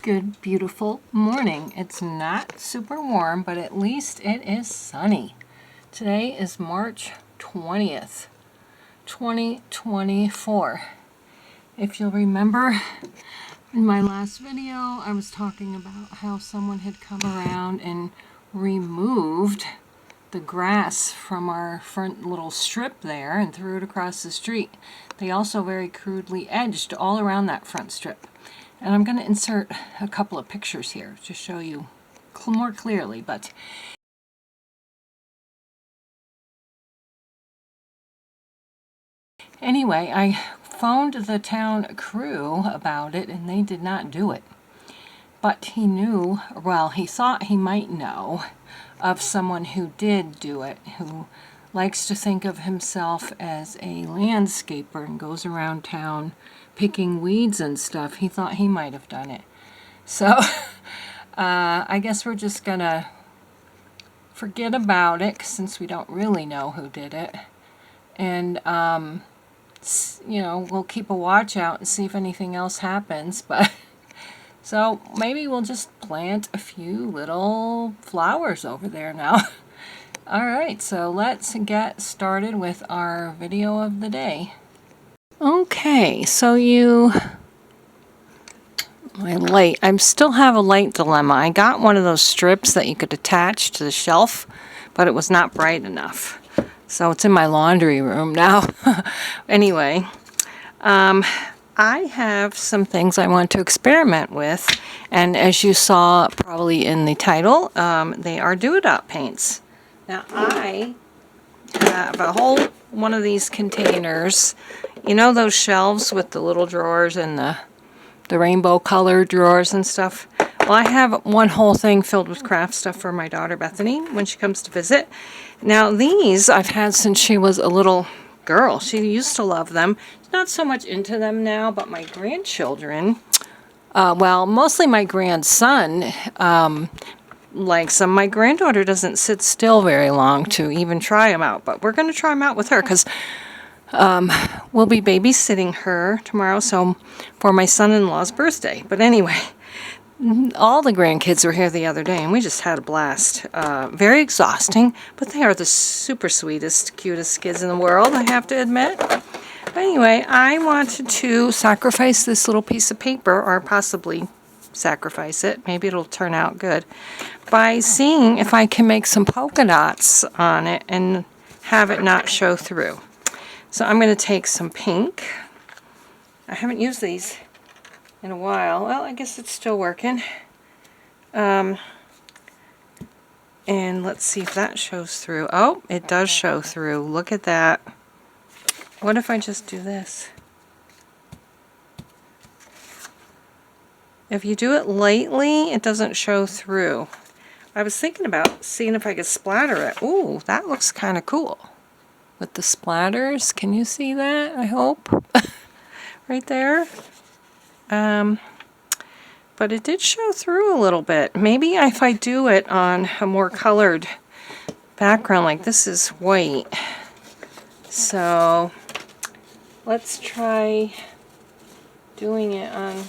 Good, beautiful morning. It's not super warm, but at least it is sunny. Today is March 20th, 2024. If you'll remember, in my last video, I was talking about how someone had come around and removed the grass from our front little strip there and threw it across the street. They also very crudely edged all around that front strip. And I'm going to insert a couple of pictures here to show you more clearly, but anyway, I phoned the town crew about it and they did not do it. But he knew, well, he thought he might know of someone who did do it, who likes to think of himself as a landscaper and goes around town picking weeds and stuff. He thought he might have done it. So I guess we're just gonna forget about it since we don't really know who did it. And you know, we'll keep a watch out and see if anything else happens. But so maybe we'll just plant a few little flowers over there now. All right, so let's get started with our video of the day. Okay, so I still have a light dilemma. I got one of those strips that you could attach to the shelf, but it was not bright enough. So it's in my laundry room now. Anyway, I have some things I want to experiment with, and as you saw probably in the title, they are dewdrop paints. Now I have a whole one of these containers. You know those shelves with the little drawers and the rainbow colored drawers and stuff? Well, I have one whole thing filled with craft stuff for my daughter Bethany when she comes to visit. Now these I've had since she was a little girl. She used to love them. She's not so much into them now, but my grandchildren, well, mostly my grandson, likes them. My granddaughter doesn't sit still very long to even try them out, but we're going to try them out with her because we'll be babysitting her tomorrow, so for my son-in-law's birthday. But anyway, all the grandkids were here the other day, and we just had a blast. Very exhausting, but they are the super sweetest, cutest kids in the world, I have to admit. But anyway, I wanted to sacrifice this little piece of paper, or possibly sacrifice it, maybe it'll turn out good, by seeing if I can make some polka dots on it and have it not show through. So I'm going to take some pink. I haven't used these in a while. Well, I guess it's still working. And let's see if that shows through. Oh, it does show through. Look at that. What if I just do this? If you do it lightly, it doesn't show through. I was thinking about seeing if I could splatter it. Ooh, that looks kind of cool. With the splatters, can you see that? I hope. Right there. But it did show through a little bit. Maybe if I do it on a more colored background, like this is white. So let's try doing it on,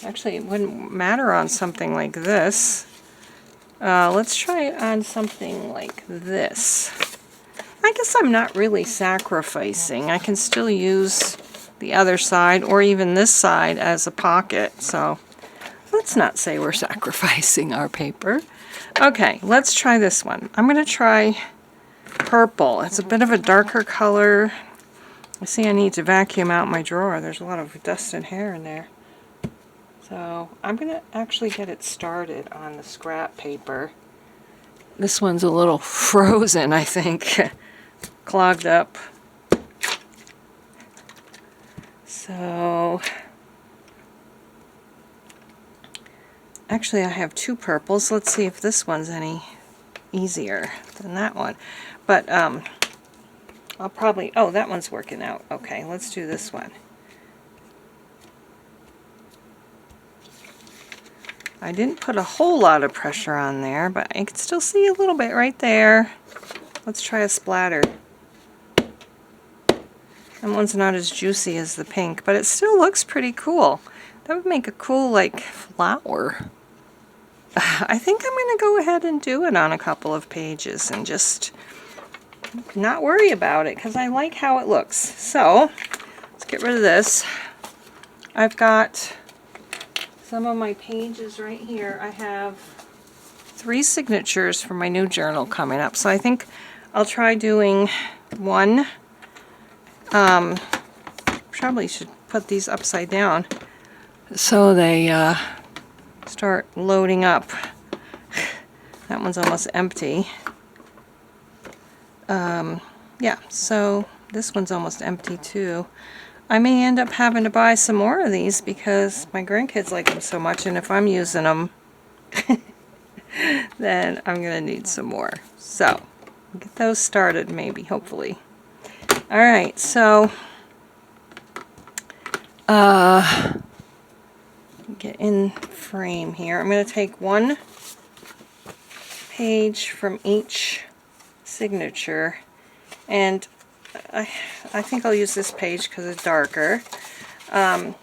actually it wouldn't matter on something like this. Let's try it on something like this. I guess I'm not really sacrificing. I can still use the other side or even this side as a pocket. So let's not say we're sacrificing our paper. Okay, let's try this one. I'm going to try purple. It's a bit of a darker color. I see I need to vacuum out my drawer. There's a lot of dust and hair in there. So I'm going to actually get it started on the scrap paper. This one's a little frozen, I think. Clogged up. So actually I have two purples. Let's see if this one's any easier than that one. But I'll probably, oh, that one's working out. Okay, let's do this one. I didn't put a whole lot of pressure on there, but I can still see a little bit right there. Let's try a splatter. That one's not as juicy as the pink, but it still looks pretty cool. That would make a cool, like, flower. I think I'm going to go ahead and do it on a couple of pages and just not worry about it because I like how it looks. So, let's get rid of this. I've got some of my pages right here. I have 3 signatures for my new journal coming up. So I think I'll try doing one. Probably should put these upside down so they start loading up. That one's almost empty. Yeah, so this one's almost empty too. I may end up having to buy some more of these because my grandkids like them so much, and if I'm using them, then I'm going to need some more. So, get those started maybe, hopefully. Alright, so, get in frame here. I'm going to take one page from each signature, and I think I'll use this page because it's darker, and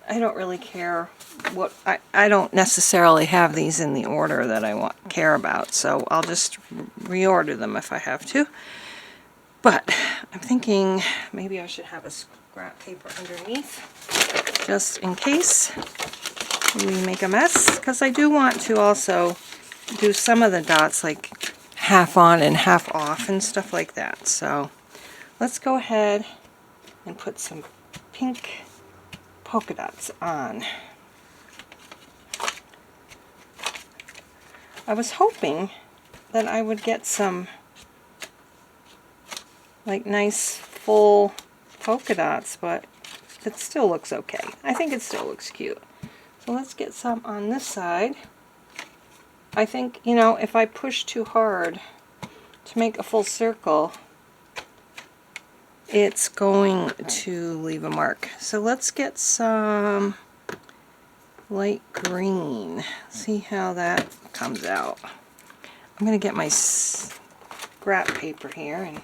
I don't really care what I don't necessarily have these in the order that I care about, so I'll just reorder them if I have to. But I'm thinking maybe I should have a scrap paper underneath just in case we make a mess, because I do want to also do some of the dots like half on and half off and stuff like that. So let's go ahead and put some pink polka dots on. I was hoping that I would get some like nice full polka dots, but it still looks okay. I think it still looks cute. So let's get some on this side. I think, you know, if I push too hard to make a full circle, it's going to leave a mark. So let's get some light green. See how that comes out. I'm going to get my scrap paper here, and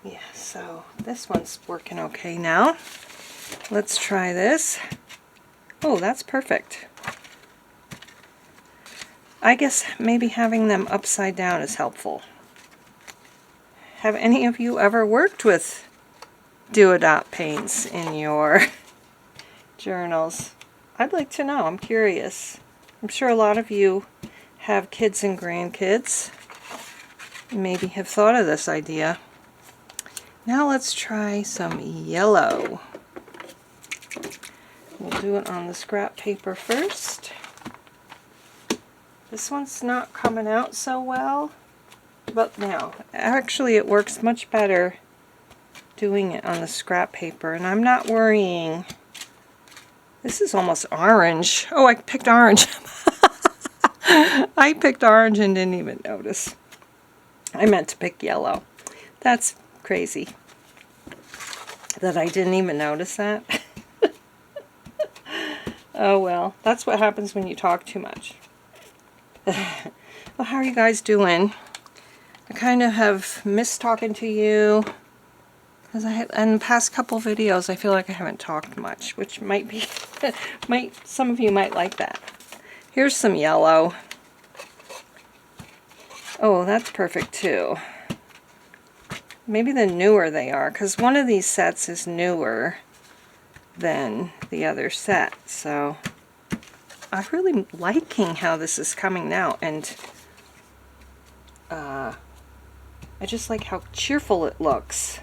yeah, so this one's working okay now. Let's try this. Oh, that's perfect. I guess maybe having them upside down is helpful. Have any of you ever worked with do-a-dot paints in your journals? I'd like to know. I'm curious. I'm sure a lot of you have kids and grandkids. Maybe have thought of this idea. Now let's try some yellow. We'll do it on the scrap paper first. This one's not coming out so well, but now, actually it works much better doing it on the scrap paper, and I'm not worrying. This is almost orange. Oh, I picked orange. I picked orange and didn't even notice. I meant to pick yellow. That's crazy that I didn't even notice that. Oh well, that's what happens when you talk too much. Well, how are you guys doing? I kind of have missed talking to you because in the past couple videos I feel like I haven't talked much, which might be some of you might like that. Here's some yellow. Oh, that's perfect too. Maybe the newer they are, because one of these sets is newer than the other set, so I'm really liking how this is coming out, and I just like how cheerful it looks.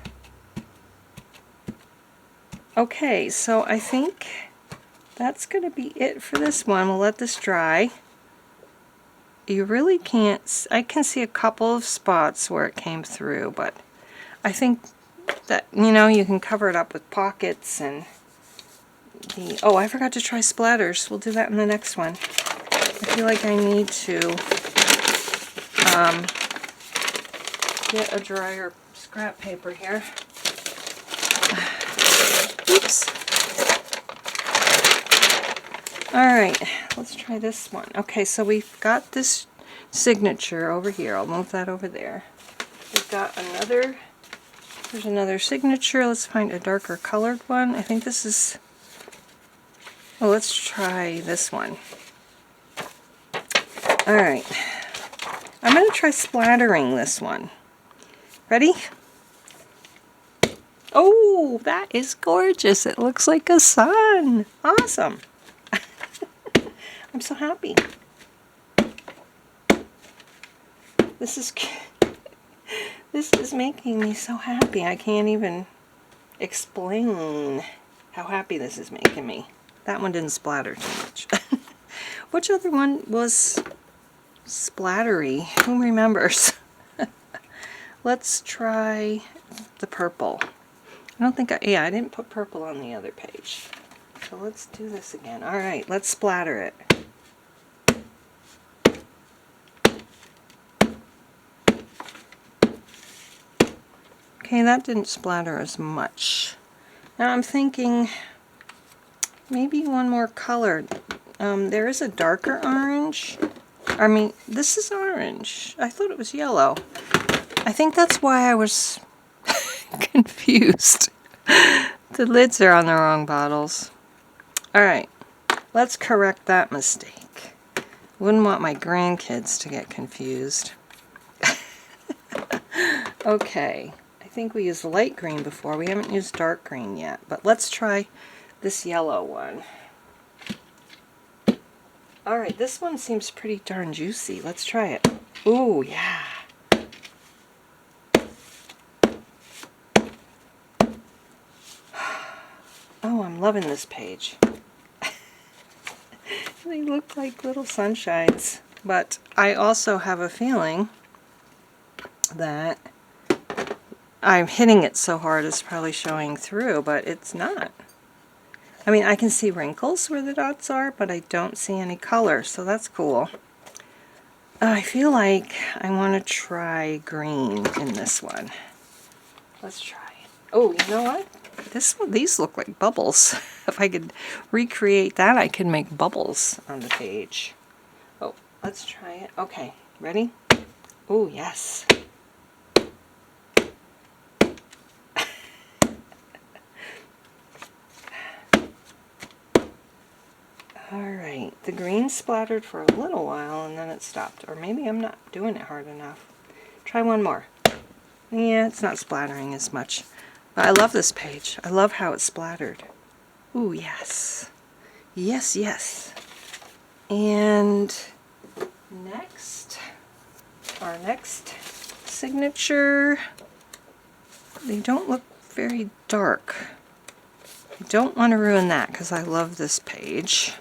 Okay, so I think that's going to be it for this one. We'll let this dry. You really can't, I can see a couple of spots where it came through, but I think that, you know, you can cover it up with pockets and oh, I forgot to try splatters. We'll do that in the next one. I feel like I need to get a drier scrap paper here. Oops. Alright, let's try this one. Okay, so we've got this signature over here. I'll move that over there. We've got another, there's another signature. Let's find a darker colored one. I think this is Oh, let's try this one. Alright. I'm going to try splattering this one. Ready? Oh, that is gorgeous. It looks like a sun. Awesome. I'm so happy. This is making me so happy. I can't even explain how happy this is making me. That one didn't splatter too much. Which other one was splattery? Who remembers? Let's try the purple. I don't think I didn't put purple on the other page. So let's do this again. Alright, let's splatter it. Okay, that didn't splatter as much. Now I'm thinking maybe one more color. There is a darker orange. I mean, this is orange. I thought it was yellow. I think that's why I was confused. The lids are on the wrong bottles. Alright, let's correct that mistake. Wouldn't want my grandkids to get confused. Okay. I think we used light green before. We haven't used dark green yet, but let's try this yellow one. Alright, this one seems pretty darn juicy. Let's try it. Ooh, yeah. Oh, I'm loving this page. They look like little sunshines, but I also have a feeling that I'm hitting it so hard it's probably showing through, but it's not. I mean, I can see wrinkles where the dots are, but I don't see any color, so that's cool. I feel like I want to try green in this one. Let's try it. Oh, you know what? These look like bubbles. If I could recreate that, I could make bubbles on the page. Oh, let's try it. Okay, ready? Oh, yes. Alright, the green splattered for a little while and then it stopped. Or maybe I'm not doing it hard enough. Try one more. Yeah, it's not splattering as much. But I love this page. I love how it's splattered. Ooh, yes. Yes, yes. And next, our next signature. They don't look very dark. I don't want to ruin that because I love this page.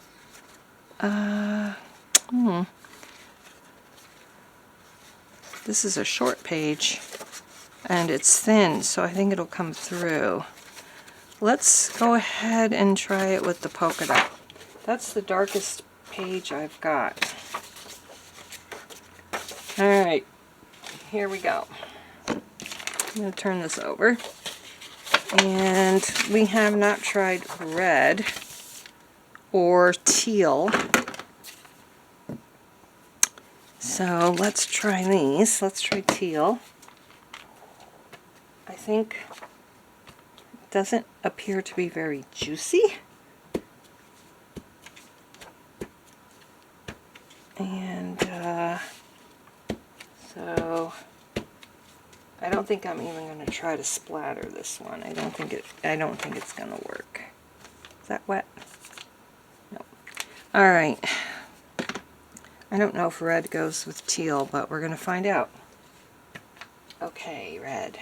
This is a short page and it's thin, so I think it'll come through. Let's go ahead and try it with the polka dot. That's the darkest page I've got. Alright, here we go. I'm going to turn this over. And we have not tried red or teal. So let's try these. Let's try teal. I think it doesn't appear to be very juicy. And so I don't think I'm even going to try to splatter this one. I don't think it's going to work. Is that wet? No. All right. I don't know if red goes with teal, but we're going to find out. Okay, red.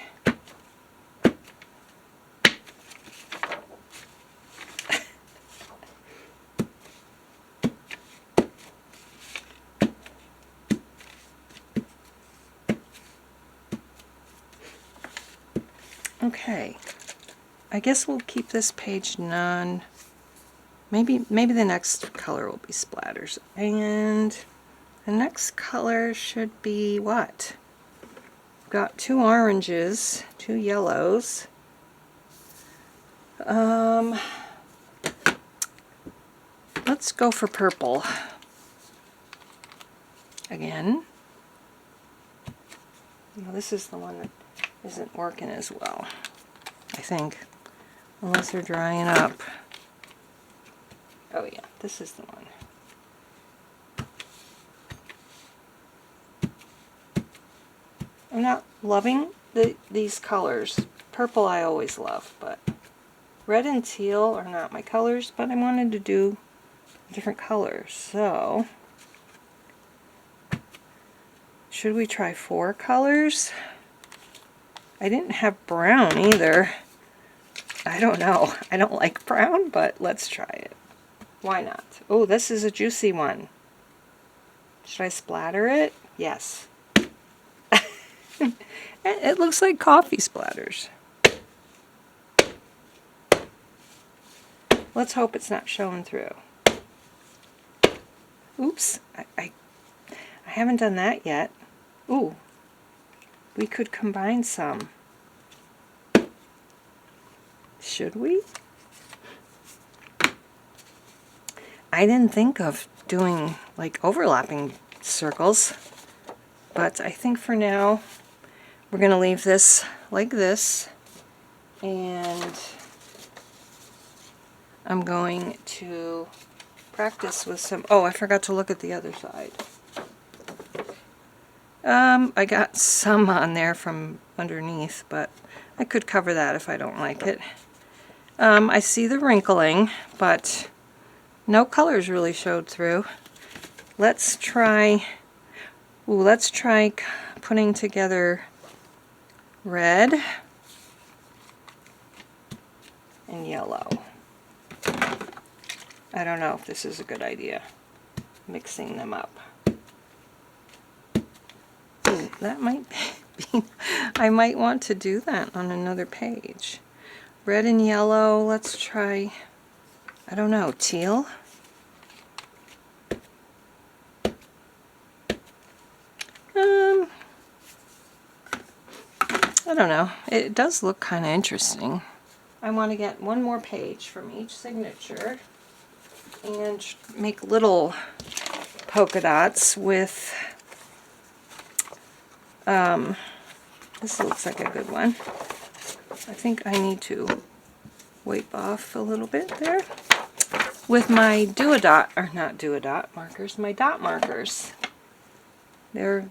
Okay, I guess we'll keep this page none. Maybe the next color will be splatters. And the next color should be what? We've got 2 oranges, 2 yellows. Let's go for purple. Again. Well, this is the one that isn't working as well, I think, unless they're drying up. Oh yeah, this is the one. I'm not loving these colors. Purple I always love, but red and teal are not my colors, but I wanted to do different colors. So, should we try 4 colors? I didn't have brown either. I don't know. I don't like brown, but let's try it. Why not? Oh, this is a juicy one. Should I splatter it? Yes. It looks like coffee splatters. Let's hope it's not showing through. Oops, I haven't done that yet. Ooh, we could combine some. Should we? I didn't think of doing like overlapping circles, but I think for now we're going to leave this like this, and I'm going to practice with some, oh, I forgot to look at the other side. I got some on there from underneath, but I could cover that if I don't like it. I see the wrinkling, but no colors really showed through. Let's try putting together red and yellow. I don't know if this is a good idea, mixing them up. That might be, I might want to do that on another page. Red and yellow, let's try, I don't know, teal? I don't know. It does look kind of interesting. I want to get one more page from each signature and make little polka dots with, this looks like a good one. I think I need to wipe off a little bit there with my do-a-dot, or not do-a-dot markers, my dot markers. They're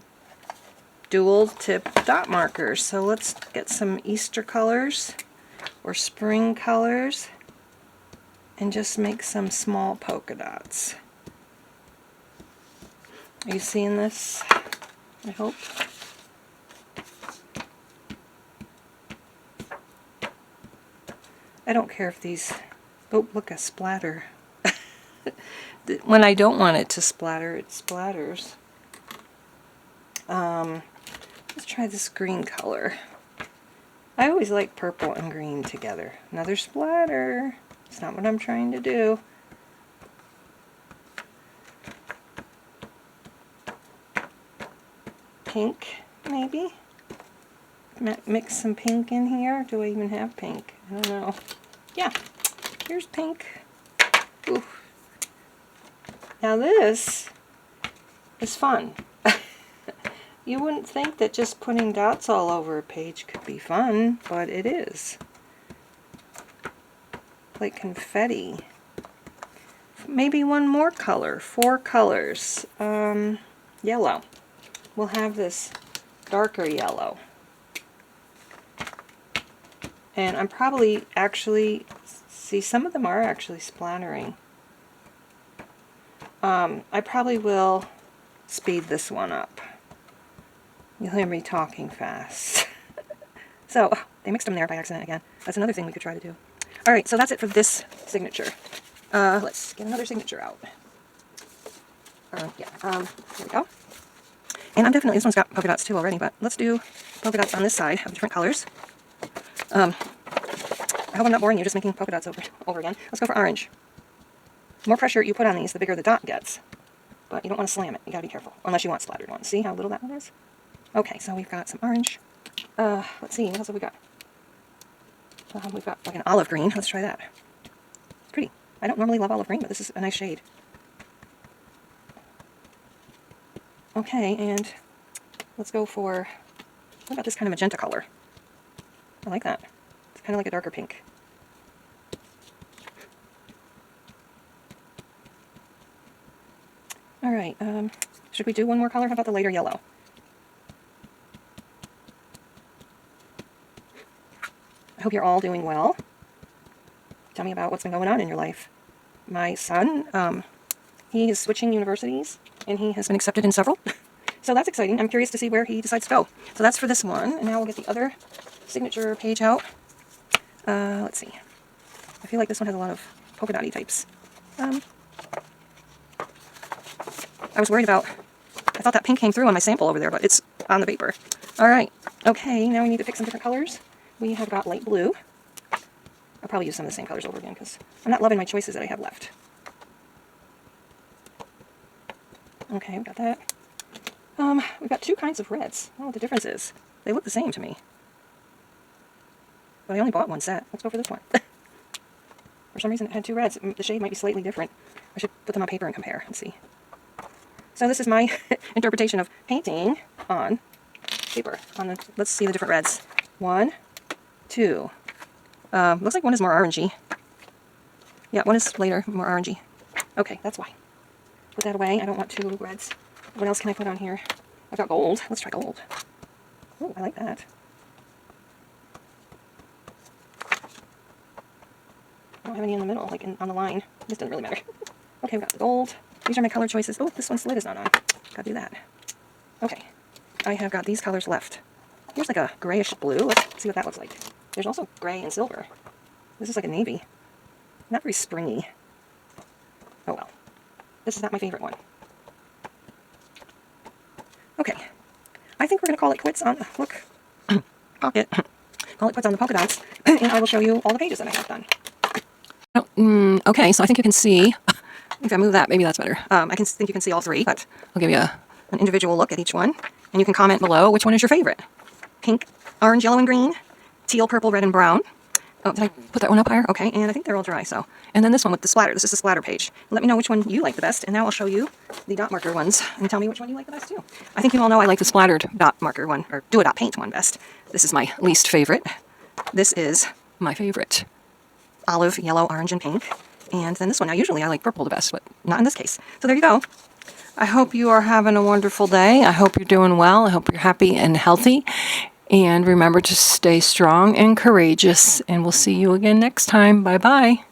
dual tip dot markers. So let's get some Easter colors or spring colors and just make some small polka dots. Are you seeing this? I hope. I don't care if these, oh look, a splatter. When I don't want it to splatter, it splatters. Let's try this green color. I always like purple and green together. Another splatter. It's not what I'm trying to do. Pink, maybe? Mix some pink in here. Do I even have pink? I don't know. Yeah, here's pink. Ooh. Now this is fun. You wouldn't think that just putting dots all over a page could be fun, but it is. Like confetti. Maybe one more color. 4 colors. Yellow. We'll have this darker yellow. And I'm probably actually, see, some of them are actually splattering. I probably will speed this one up. You'll hear me talking fast. So, they mixed them there by accident again. That's another thing we could try to do. Alright, so that's it for this signature. Let's get another signature out. Here we go. And I'm definitely, this one's got polka dots too already, but let's do polka dots on this side of different colors. I hope I'm not boring you just making polka dots over again. Let's go for orange. The more pressure you put on these, the bigger the dot gets. But you don't want to slam it. You gotta be careful. Unless you want splattered ones. See how little that one is? Okay, so we've got some orange. Let's see, what else have we got? We've got like an olive green. Let's try that. It's pretty. I don't normally love olive green, but this is a nice shade. Okay, and let's go for, what about this kind of magenta color? I like that. It's kind of like a darker pink. All right, should we do one more color? How about the lighter yellow? I hope you're all doing well. Tell me about what's been going on in your life. My son, he is switching universities, and he has been accepted in several. So that's exciting. I'm curious to see where he decides to go. So that's for this one, and now we'll get the other signature page out. Let's see. I feel like this one has a lot of polka dotty types. I was worried about, I thought that pink came through on my sample over there, but it's on the paper. All right. Okay, now we need to pick some different colors. We have got light blue. I'll probably use some of the same colors over again because I'm not loving my choices that I have left. Okay, we got that. We've got two kinds of reds. I don't know what the difference is. They look the same to me. But I only bought one set. Let's go for this one. For some reason it had two reds. The shade might be slightly different. I should put them on paper and compare and see. So this is my interpretation of painting on paper. Let's see the different reds. 1, 2. Looks like one is more orangey. Yeah, one is later, more orangey. Okay, that's why. Put that away. I don't want two reds. What else can I put on here? I've got gold. Let's try gold. Oh, I like that. I don't have any in the middle, like on the line. This doesn't really matter. Okay, we've got the gold. These are my color choices. Oh, this one's lid is not on. Gotta do that. Okay, I have got these colors left. Here's like a grayish blue. Let's see what that looks like. There's also gray and silver. This is like a navy. Not very springy. Oh well. This is not my favorite one. Okay. I think we're going to call it quits on, look, pocket. Call it quits on the polka dots, and I will show you all the pages that I have done. Okay, so I think you can see, if I move that, maybe that's better. I think you can see all three, but I'll give you an individual look at each one, and you can comment below which one is your favorite. Pink, orange, yellow, and green, teal, purple, red, and brown. Oh, did I put that one up higher? Okay, and I think they're all dry, so. And then this one with the splatter. This is the splatter page. Let me know which one you like the best, and now I'll show you the dot marker ones, and tell me which one you like the best, too. I think you all know I like the splattered dot marker one, or do-a-dot-paint one best. This is my least favorite. This is my favorite. Olive, yellow, orange, and pink. And then this one. Now, usually I like purple the best, but not in this case. So there you go. I hope you are having a wonderful day. I hope you're doing well. I hope you're happy and healthy. And remember to stay strong and courageous. And we'll see you again next time. Bye-bye.